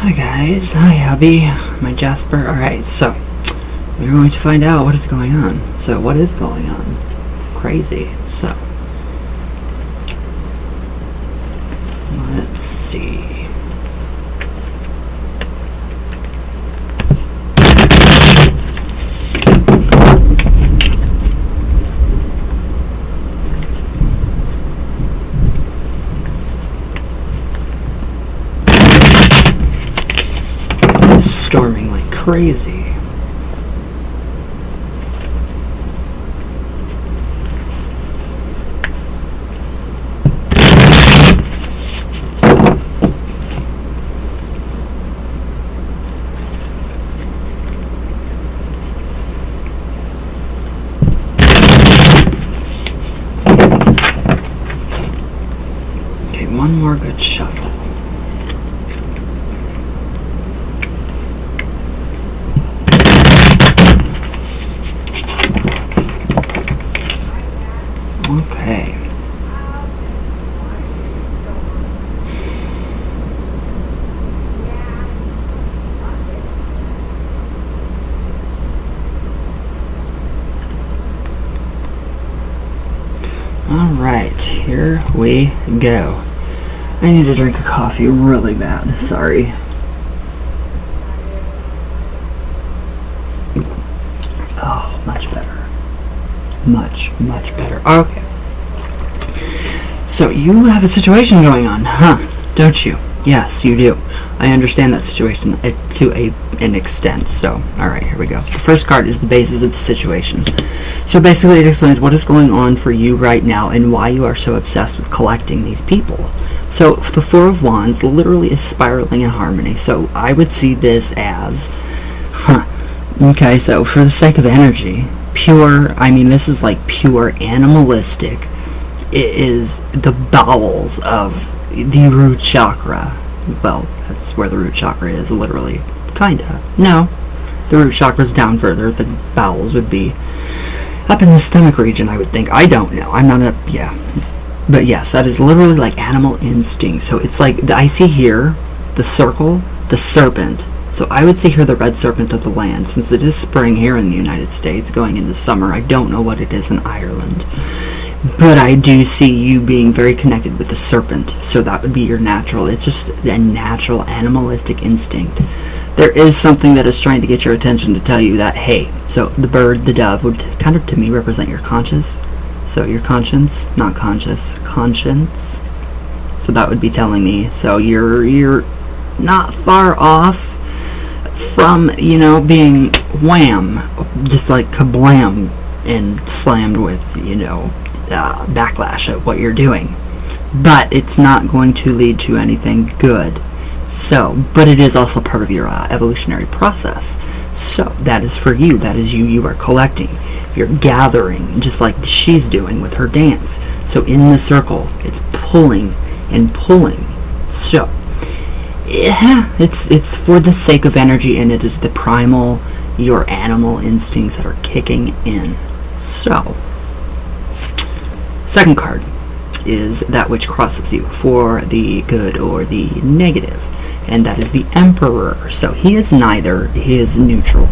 Hi guys, hi Hubby, my Jasper. Alright, so we're going to find out what is going on. So what is going on? It's crazy. So let's see. Storming like crazy. Okay, one more good shuffle. Okay. Alright, here we go. I need to drink a coffee really bad. Sorry. Oh, much better. Much better. Okay. So you have a situation going on, huh? Don't you? Yes, you do. I understand that situation to an extent. So, alright, here we go. The first card is the basis of the situation. So basically it explains what is going on for you right now and why you are so obsessed with collecting these people. So the Four of Wands literally is spiraling in harmony. So I would see this as, okay, so for the sake of energy, pure, I mean this is like pure animalistic. It is the bowels of the root chakra. Well, that's where the root chakra is, literally. Kinda. No. The root chakra's down further. The bowels would be up in the stomach region, I would think. I don't know. I'm not a... yeah. But yes, that is literally like animal instinct. So it's like, I see here, the circle, the serpent. So I would say here the red serpent of the land. Since it is spring here in the United States, going into summer, I don't know what it is in Ireland. But I do see you being very connected with the serpent. So that would be your natural. It's just a natural animalistic instinct. There is something that is trying to get your attention to tell you that, hey, so the bird, the dove, would kind of to me represent your conscience. So your conscience, not conscious, conscience. So that would be telling me. So you're not far off from, you know, being wham, just like kablam, and slammed with, you know, backlash at what you're doing. But it's not going to lead to anything good. So, but it is also part of your evolutionary process. So that is for you. That is you. You are collecting. You're gathering, just like she's doing with her dance. So in the circle, it's pulling and pulling. So yeah, it's for the sake of energy, and it is the primal, your animal instincts that are kicking in. So, second card is that which crosses you for the good or the negative, and that is the Emperor. So he is neither, he is neutral.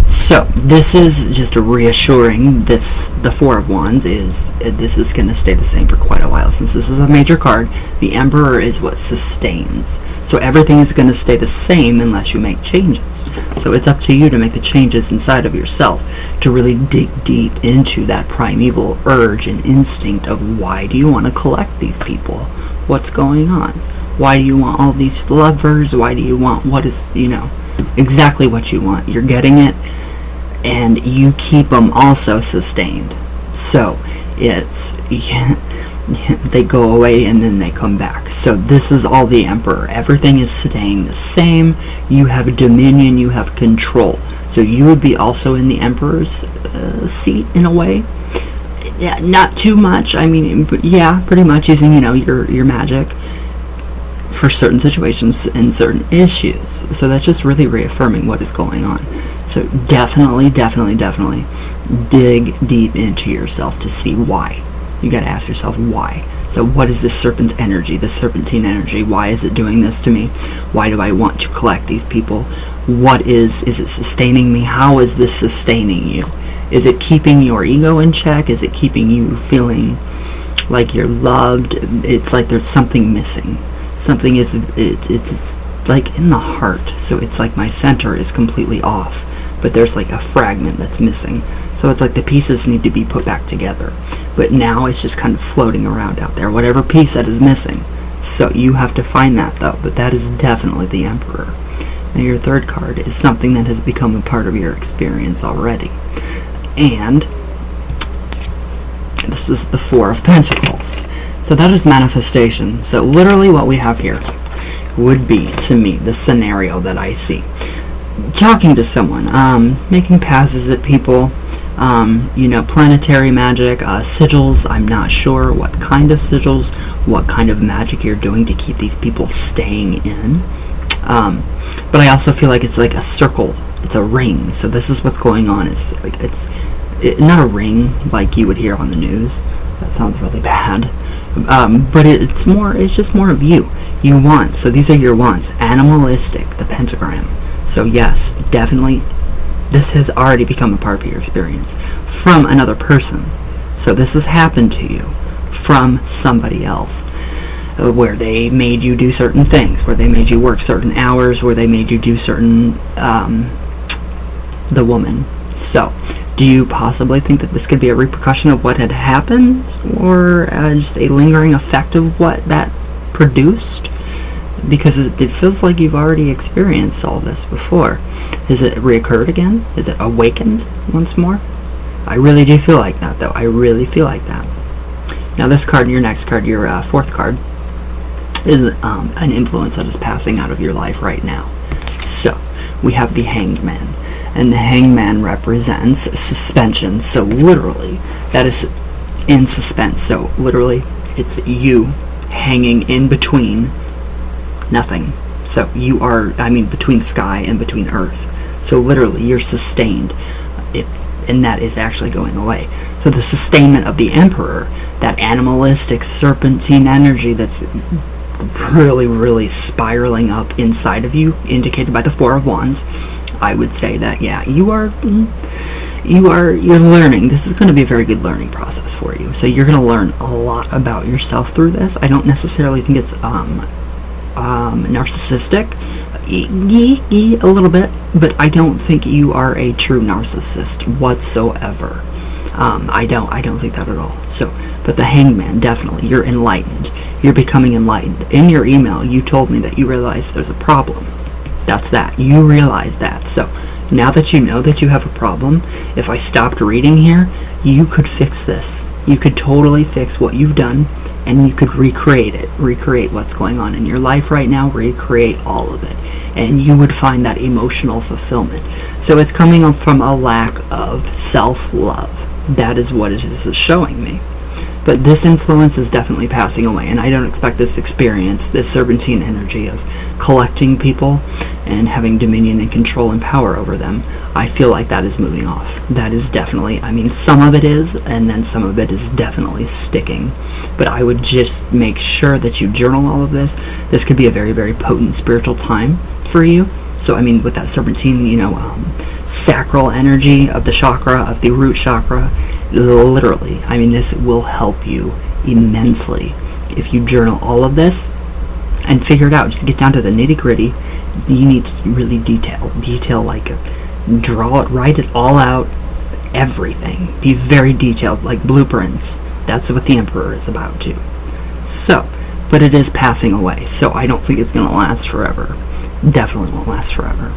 So this is just a reassuring. The Four of Wands is, this is going to stay the same for quite a while. Since this is a major card, the Emperor is what sustains. So everything is going to stay the same unless you make changes. So it's up to you to make the changes inside of yourself, to really dig deep into that primeval urge and instinct of why do you want to collect these people? What's going on? Why do you want all these lovers? Why do you want what is, you know, exactly what you want? You're getting it, and you keep them also sustained. So it's they go away and then they come back. So this is all the Emperor. Everything is staying the same. You have dominion, you have control. So you would be also in the Emperor's seat in a way. Yeah, not too much. I mean, yeah, pretty much using, you know, your magic for certain situations and certain issues. So that's just really reaffirming what is going on. So definitely dig deep into yourself to see why. You got to ask yourself why. So what is this serpent energy, this serpentine energy? Why is it doing this to me? Why do I want to collect these people? What is it sustaining me? How is this sustaining you? Is it keeping your ego in check? Is it keeping you feeling like you're loved? It's like there's something missing. Something is, it's like in the heart. So it's like my center is completely off, but there's like a fragment that's missing. So it's like the pieces need to be put back together. But now it's just kind of floating around out there, whatever piece that is missing. So you have to find that though, but that is definitely the Emperor. Now your third card is something that has become a part of your experience already. And this is the Four of Pentacles. So that is manifestation. So literally what we have here would be, to me, the scenario that I see. Talking to someone, making passes at people, planetary magic, sigils. I'm not sure what kind of sigils, what kind of magic you're doing to keep these people staying in. But I also feel like it's like a circle. It's a ring. So this is what's going on. It's like not a ring like you would hear on the news. That sounds really bad. But it's just more of you. You want. So these are your wants. Animalistic, the pentagram. So yes, definitely, this has already become a part of your experience from another person. So this has happened to you from somebody else, where they made you do certain things, where they made you work certain hours, where they made you do certain, the woman. So, do you possibly think that this could be a repercussion of what had happened, or just a lingering effect of what that produced? Because it feels like you've already experienced all this before. Has it reoccurred again? Is it awakened once more? I really do feel like that, though. I really feel like that. Now this card, your next card, your fourth card, is an influence that is passing out of your life right now. So, we have the Hanged Man. And the Hanged Man represents suspension. So literally, that is in suspense. So literally, it's you hanging in between nothing. So you are, between sky and between earth. So literally, you're sustained. And that is actually going away. So the sustainment of the Emperor, that animalistic serpentine energy that's really, really spiraling up inside of you, indicated by the Four of Wands, I would say that, yeah, you're learning. This is going to be a very good learning process for you. So you're going to learn a lot about yourself through this. I don't necessarily think it's narcissistic, a little bit, but I don't think you are a true narcissist whatsoever. I don't think that at all. So, but the Hanged Man, definitely, you're enlightened. You're becoming enlightened. In your email, you told me that you realized there's a problem. That's that. You realize that. So, now that you know that you have a problem, if I stopped reading here, you could fix this. You could totally fix what you've done, and you could recreate it. Recreate what's going on in your life right now. Recreate all of it. And you would find that emotional fulfillment. So it's coming up from a lack of self-love. That is what this is showing me. But this influence is definitely passing away, and I don't expect this experience, this serpentine energy of collecting people and having dominion and control and power over them. I feel like that is moving off. That is definitely, some of it is, and then some of it is definitely sticking. But I would just make sure that you journal all of this. This could be a very, very potent spiritual time for you. So, with that serpentine, sacral energy of the chakra, of the root chakra, literally, this will help you immensely. If you journal all of this and figure it out, just get down to the nitty-gritty. You need to really detail, like, draw it, write it all out, everything. Be very detailed, like blueprints. That's what the Emperor is about, too. So, but it is passing away, so I don't think it's going to last forever. Definitely won't last forever.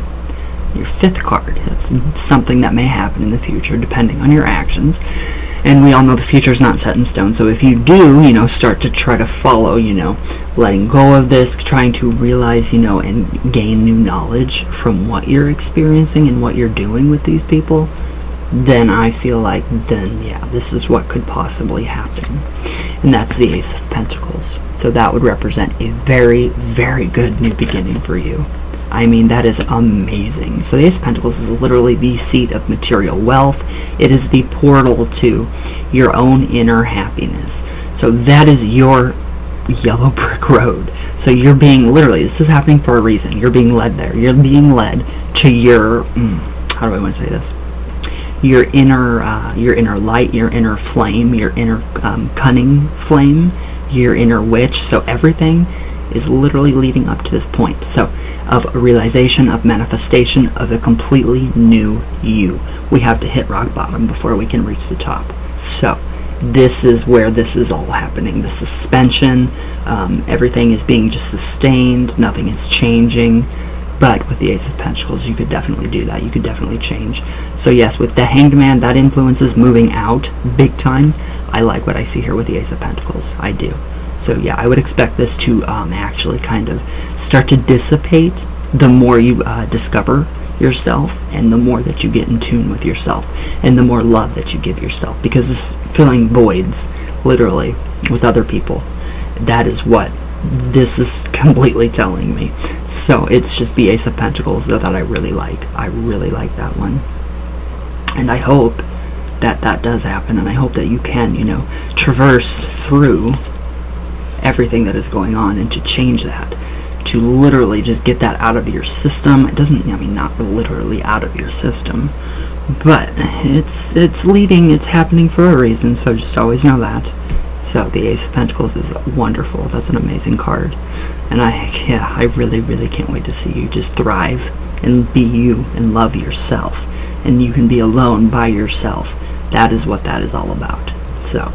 Your fifth card, it's something that may happen in the future depending on your actions, and we all know the future is not set in stone. So if you do start to try to follow letting go of this, trying to realize and gain new knowledge from what you're experiencing and what you're doing with these people, then I feel like this is what could possibly happen. And that's the Ace of Pentacles. So that would represent a very, very good new beginning for you. I mean, that is amazing. So the Ace of Pentacles is literally the seat of material wealth. It is the portal to your own inner happiness. So that is your yellow brick road. So you're being, literally, this is happening for a reason. You're being led there. You're being led to your, how do I want to say this? Your inner light, your inner flame, your inner cunning flame, your inner witch. So everything is literally leading up to this point. So of a realization, of manifestation, of a completely new you. We have to hit rock bottom before we can reach the top. So this is where this is all happening. The suspension, everything is being just sustained, nothing is changing. But with the Ace of Pentacles, you could definitely do that. You could definitely change. So yes, with the Hanged Man, that influences moving out big time. I like what I see here with the Ace of Pentacles. I do. So yeah, I would expect this to actually kind of start to dissipate the more you discover yourself, and the more that you get in tune with yourself, and the more love that you give yourself, because it's filling voids literally with other people. That is what this is completely telling me. So it's just the Ace of Pentacles that I really like. I really like that one, and I hope that that does happen, and I hope that you can, traverse through everything that is going on and to change that, to literally just get that out of your system. It doesn't, not literally out of your system, but it's happening for a reason, so just always know that. So the Ace of Pentacles is wonderful. That's an amazing card, and I really, really can't wait to see you just thrive and be you and love yourself, and you can be alone by yourself. That is what that is all about. So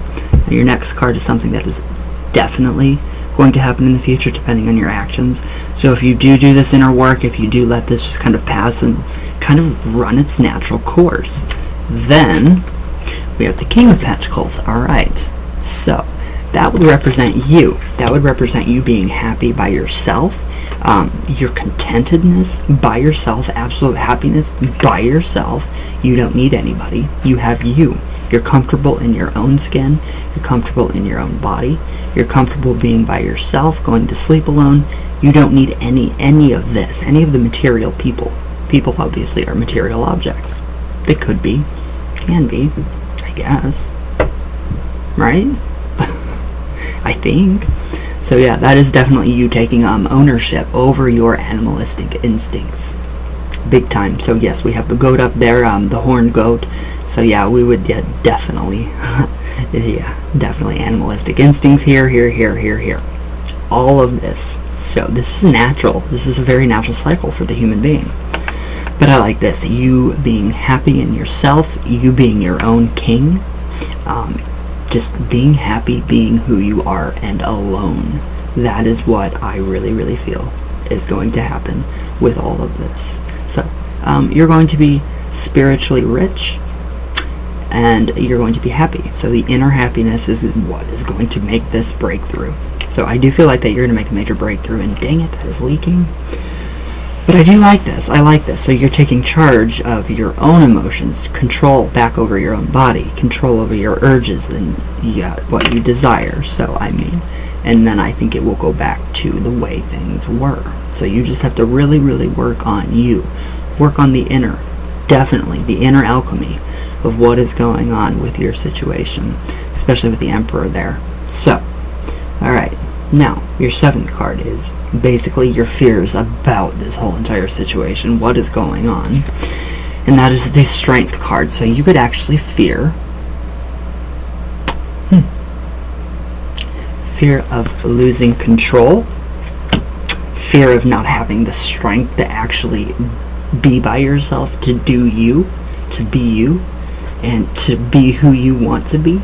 your next card is something that is definitely going to happen in the future depending on your actions. So if you do this inner work, if you do let this just kind of pass and kind of run its natural course, then we have the King of Pentacles. Alright, so that would represent you. That would represent you being happy by yourself, your contentedness by yourself, absolute happiness by yourself. You don't need anybody. You have you. You're comfortable in your own skin. You're comfortable in your own body. You're comfortable being by yourself, going to sleep alone. You don't need any of this, any of the material people. People obviously are material objects. They could be, can be, I guess. Right? I think. So yeah, that is definitely you taking ownership over your animalistic instincts. Big time. So yes, we have the goat up there, the horned goat. So yeah, we would definitely, definitely animalistic instincts here. All of this. So this is natural. This is a very natural cycle for the human being. But I like this. You being happy in yourself, you being your own king, just being happy, being who you are, and alone. That is what I really, really feel is going to happen with all of this. So you're going to be spiritually rich, and you're going to be happy. So the inner happiness is what is going to make this breakthrough. So I do feel like that you're going to make a major breakthrough, and dang it, that is leaking. But I do like this. I like this. So you're taking charge of your own emotions, control back over your own body, control over your urges and what you desire. So and then I think it will go back to the way things were. So you just have to really, really work on you. Work on the inner, definitely, the inner alchemy of what is going on with your situation, especially with the Emperor there. So, alright, now, your 7th card is basically your fears about this whole entire situation, what is going on, and that is the Strength card. So you could actually fear fear of losing control, fear of not having the strength to actually be by yourself, to do you, to be you, and to be who you want to be.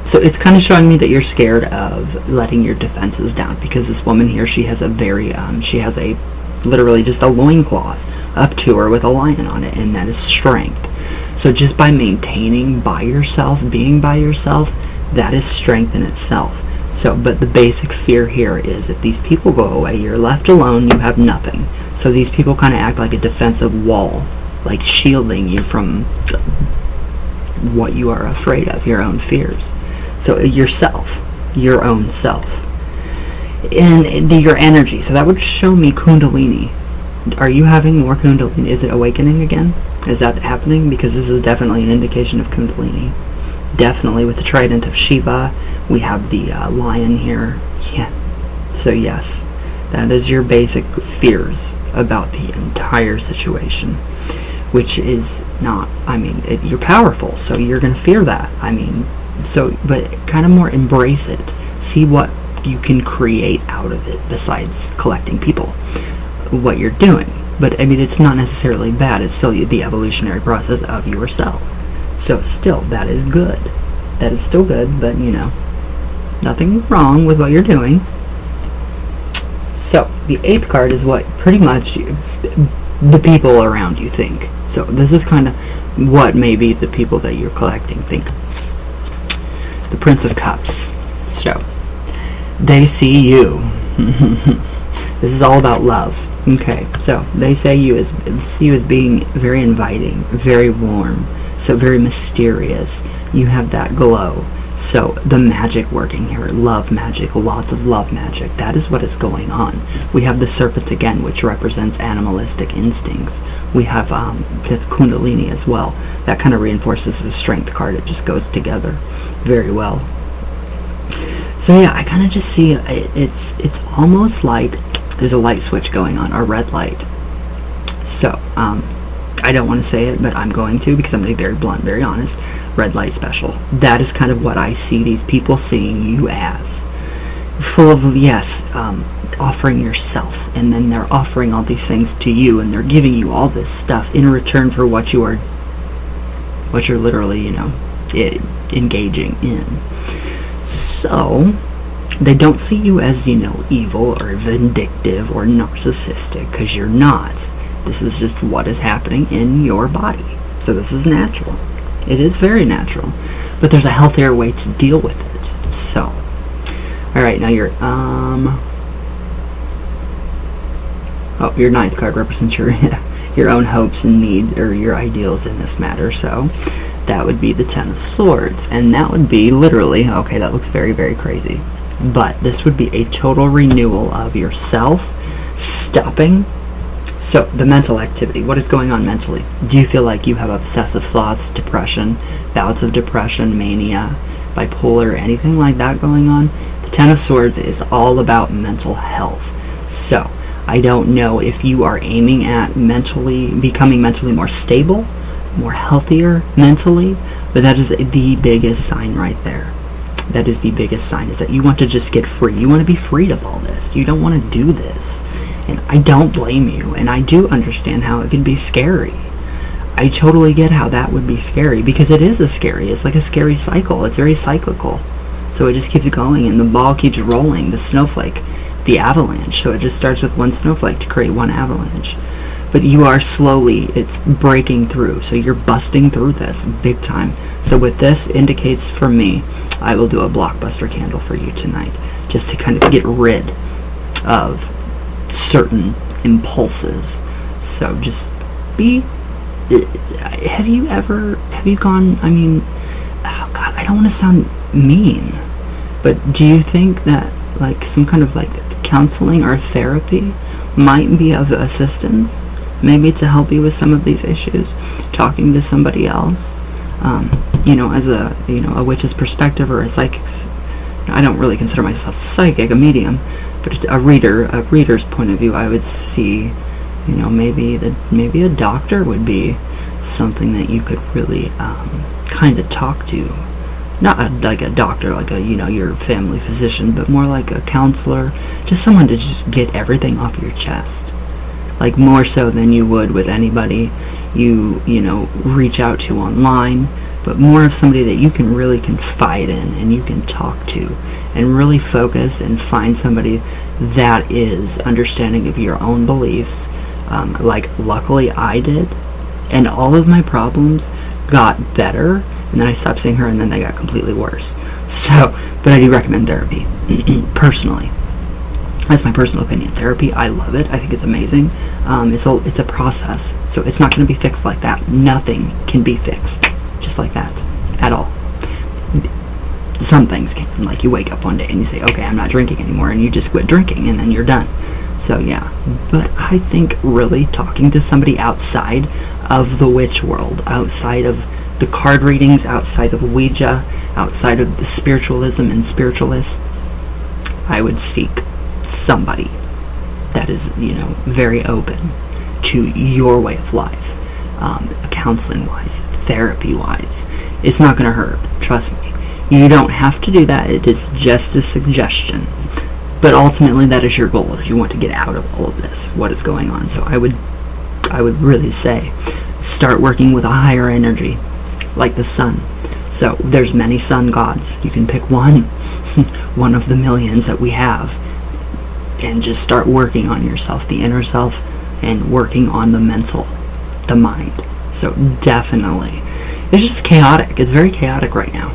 So it's kind of showing me that you're scared of letting your defenses down, because this woman here, she has a very, she has a, literally just a loincloth up to her with a lion on it, and that is strength. So just by maintaining by yourself, being by yourself, that is strength in itself. So, but the basic fear here is if these people go away, you're left alone, you have nothing. So these people kind of act like a defensive wall, like shielding you from what you are afraid of, your own fears. So yourself, your own self. and your energy. So that would show me Kundalini. Are you having more Kundalini? Is it awakening again? Is that happening? Because this is definitely an indication of Kundalini. Definitely with the trident of Shiva. We have the lion here. Yeah. So yes, that is your basic fears about the entire situation, which is not, I mean, you're powerful, so you're going to fear that. I mean, so, but kind of more embrace it. See what you can create out of it besides collecting people, what you're doing. But I mean, it's not necessarily bad. It's still the evolutionary process of yourself. So still, that is good. That is still good, but you know, nothing wrong with what you're doing. So the 8th card is what pretty much the people around you think. So this is kind of what maybe the people that you're collecting think. The Prince of Cups. So they see you. This is all about love. Okay, so they see you as being very inviting, very warm, so very mysterious. You have that glow. So the magic working here, love magic, lots of love magic. That is what is going on. We have the serpent again, which represents animalistic instincts. We have that's Kundalini as well. That kind of reinforces the strength card. It just goes together very well. So yeah, I kind of just see it's almost like there's a light switch going on, a red light. So I don't want to say it, but I'm going to, because I'm going to be very blunt, very honest. Red light special. That is kind of what I see these people seeing you as. Full of, yes, offering yourself, and then they're offering all these things to you, and they're giving you all this stuff in return for what you're literally, you know, engaging in. So they don't see you as, you know, evil or vindictive or narcissistic, because you're not. This is just what is happening in your body. So this is natural. It is very natural. But there's a healthier way to deal with it. So, alright, now your 9th card represents your own hopes and need, or your ideals in this matter. So that would be the 10 of Swords. And that would be literally, okay, that looks very, very crazy. But this would be a total renewal of yourself, stopping. So, the mental activity. What is going on mentally? Do you feel like you have obsessive thoughts, depression, bouts of depression, mania, bipolar, anything like that going on? The 10 of Swords is all about mental health. So, I don't know if you are aiming at becoming mentally more stable, more healthier mentally, but that is the biggest sign right there. That is the biggest sign, is that you want to just get free. You want to be freed of all this. You don't want to do this. And I don't blame you, and I do understand how it can be scary. I totally get how that would be scary, because it is scary. It's like a scary cycle. It's very cyclical. So it just keeps going, and the ball keeps rolling, the snowflake, the avalanche. So it just starts with one snowflake to create one avalanche. But you are slowly, it's breaking through. So you're busting through this big time. So what this indicates for me, I will do a blockbuster candle for you tonight, just to kind of get rid of certain impulses. So just have you gone, I mean, oh God, I don't want to sound mean, but do you think that like some kind of like counseling or therapy might be of assistance, maybe to help you with some of these issues, talking to somebody else, you know, as a witch's perspective, or a psychic's? I don't really consider myself psychic, a medium, but a reader's point of view. I would see, you know, maybe a doctor would be something that you could really kind of talk to. Not like a doctor, like a, you know, your family physician, but more like a counselor, just someone to just get everything off your chest. Like more so than you would with anybody you know, reach out to online, but more of somebody that you can really confide in and you can talk to and really focus and find somebody that is understanding of your own beliefs. Like luckily I did, and all of my problems got better, and then I stopped seeing her, and then they got completely worse. So, but I do recommend therapy, personally. That's my personal opinion. Therapy, I love it. I think it's amazing. It's a process, so it's not going to be fixed like that. Nothing can be fixed just like that at all. Some things can, like you wake up one day and you say, okay, I'm not drinking anymore, and you just quit drinking, and then you're done. So yeah, but I think really talking to somebody outside of the witch world, outside of the card readings, outside of Ouija, outside of the spiritualism and spiritualists, I would seek somebody that is, very open to your way of life, counseling-wise, therapy-wise. It's not going to hurt, trust me. You don't have to do that. It is just a suggestion. But ultimately, that is your goal. Is you want to get out of all of this, what is going on. So I would really say, start working with a higher energy, like the sun. So there's many sun gods. You can pick one of the millions that we have, and just start working on yourself, the inner self, and working on the mental, the mind. So definitely, it's just chaotic. It's very chaotic right now.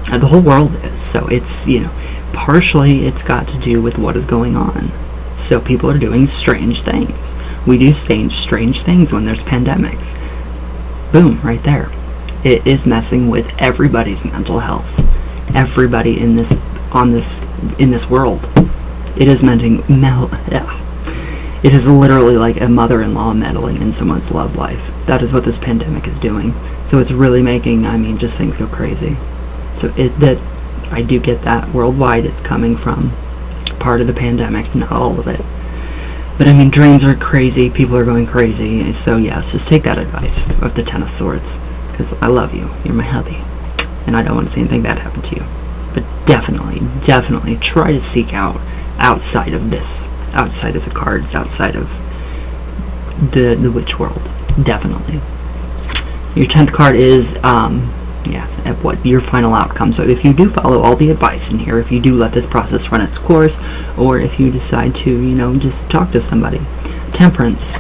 The whole world is. So it's, partially it's got to do with what is going on. So people are doing strange things. We do strange things when there's pandemics. Boom, right there. It is messing with everybody's mental health. Everybody in this world. It is it is literally like a mother-in-law meddling in someone's love life. That is what this pandemic is doing. So it's really making, just things go crazy. So I do get that worldwide. It's coming from part of the pandemic, not all of it. But dreams are crazy. People are going crazy. So yes, just take that advice of the Ten of Swords, because I love you. You're my hubby, and I don't want to see anything bad happen to you. But definitely try to seek out outside of this, outside of the cards, outside of the witch world. Definitely. Your 10th card is what your final outcome. So if you do follow all the advice in here, if you do let this process run its course, or if you decide to, just talk to somebody, Temperance,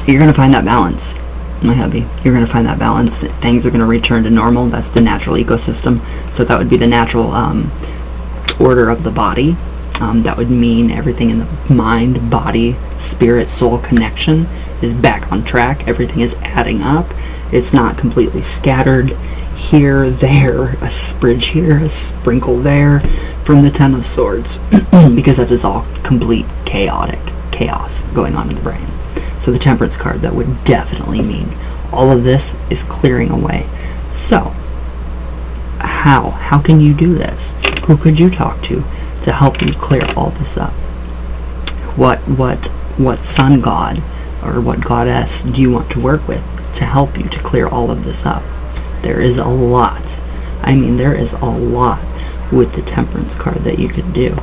you're going to find that balance, my hubby. You're going to find that balance. Things are going to return to normal. That's the natural ecosystem. So that would be the natural order of the body. That would mean everything in the mind, body, spirit, soul connection is back on track. Everything is adding up. It's not completely scattered here, there, a spridge here, a sprinkle there, from the Ten of Swords, because that is all complete chaos going on in the brain. So the Temperance card, that would definitely mean all of this is clearing away. So how can you do this? Who could you talk to help you clear all this up? What sun god or what goddess do you want to work with to help you to clear all of this up? There is a lot. There is a lot with the Temperance card that you could do.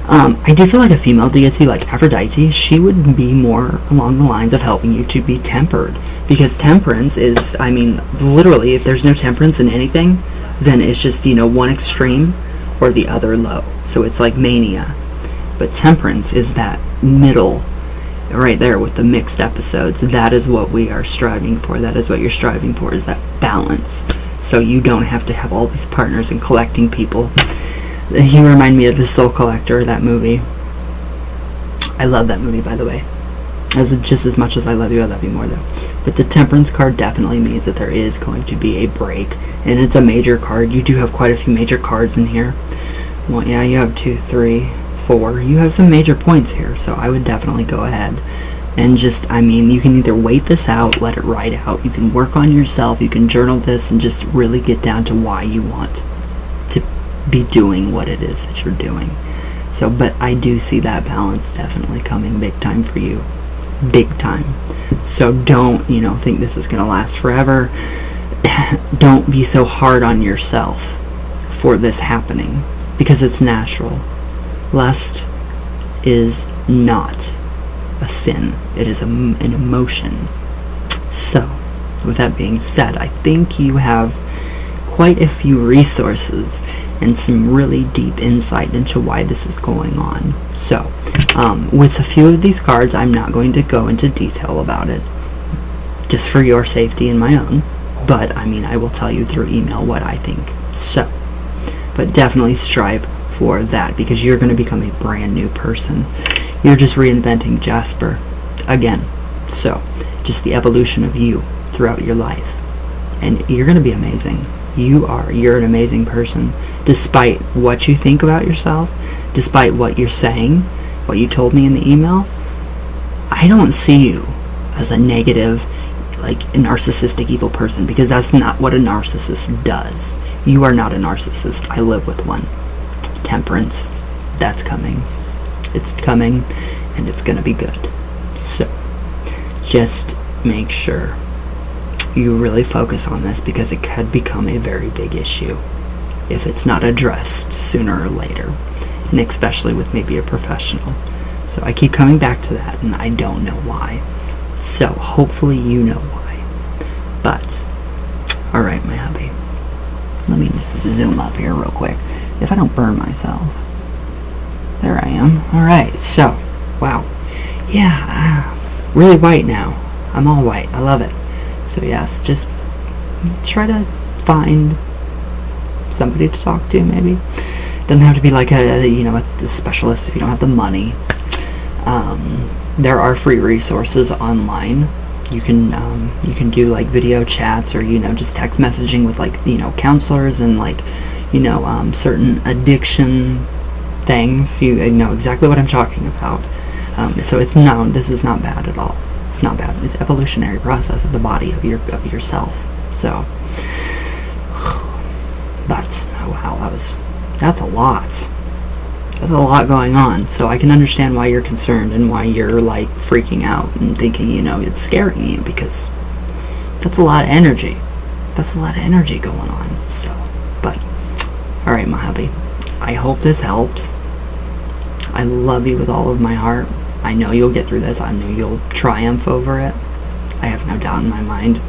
I do feel like a female deity like Aphrodite, she would be more along the lines of helping you to be tempered. Because temperance is, literally, if there's no temperance in anything, then it's just, one extreme or the other low. So it's like mania. But temperance is that middle, right there with the mixed episodes. That is what we are striving for. That is what you're striving for, is that balance. So you don't have to have all these partners and collecting people. You remind me of The Soul Collector, that movie. I love that movie, by the way. Just as much as I love you more, though. But the Temperance card definitely means that there is going to be a break. And it's a major card. You do have quite a few major cards in here. Well, yeah, you have 2, 3, 4. You have some major points here. So I would definitely go ahead and just, you can either wait this out, let it ride out. You can work on yourself. You can journal this and just really get down to why you want to be doing what it is that you're doing. So, but I do see that balance definitely coming big time for you. Big time. So don't, think this is going to last forever. Don't be so hard on yourself for this happening, because it's natural. Lust is not a sin. It is an emotion. So, with that being said, I think you have quite a few resources and some really deep insight into why this is going on. So, with a few of these cards, I'm not going to go into detail about it, just for your safety and my own. But, I will tell you through email what I think. So, but definitely strive for that, because you're going to become a brand new person. You're just reinventing Jasper again. So, just the evolution of you throughout your life. And you're going to be amazing. You're an amazing person. Despite what you think about yourself, despite what you're saying, what you told me in the email, I don't see you as a negative, like a narcissistic evil person, because that's not what a narcissist does. You are not a narcissist. I live with one. Temperance. That's coming. It's coming, and it's gonna be good. So just make sure you really focus on this, because it could become a very big issue if it's not addressed sooner or later, and especially with maybe a professional. So I keep coming back to that, and I don't know why. So hopefully you know why. But alright, my hubby, let me just zoom up here real quick, if I don't burn myself. There I am. Alright, so wow, yeah, really white now. I'm all white. I love it. So yes, just try to find somebody to talk to. Maybe doesn't have to be like a specialist if you don't have the money. There are free resources online. You can do like video chats, or just text messaging with like counselors and like certain addiction things. You know exactly what I'm talking about. So this is not bad at all. It's not bad. It's evolutionary process of the body of yourself. So, but oh wow, that's a lot. That's a lot going on. So I can understand why you're concerned and why you're like freaking out and thinking it's scaring you, because that's a lot of energy. That's a lot of energy going on. So, but all right, my hubby, I hope this helps. I love you with all of my heart. I know you'll get through this. I know you'll triumph over it. I have no doubt in my mind.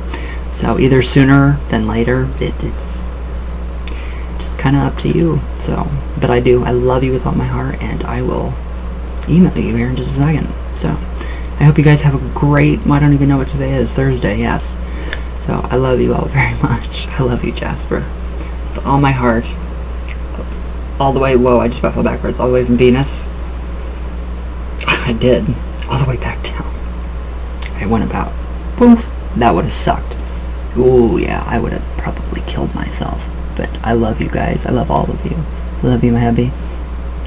So either sooner than later, it's just kind of up to you. So, but I love you with all my heart, and I will email you here in just a second. So I hope you guys have a great, I don't even know what today is, Thursday, yes. So I love you all very much. I love you, Jasper, with all my heart. All the way, whoa, I just about fell backwards, all the way from Venus. I did, all the way back down. I went about, poof, that would have sucked. Ooh, yeah, I would have probably killed myself. But I love you guys. I love all of you. I love you, my hubby.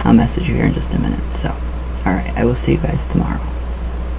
I'll message you here in just a minute. So, alright, I will see you guys tomorrow.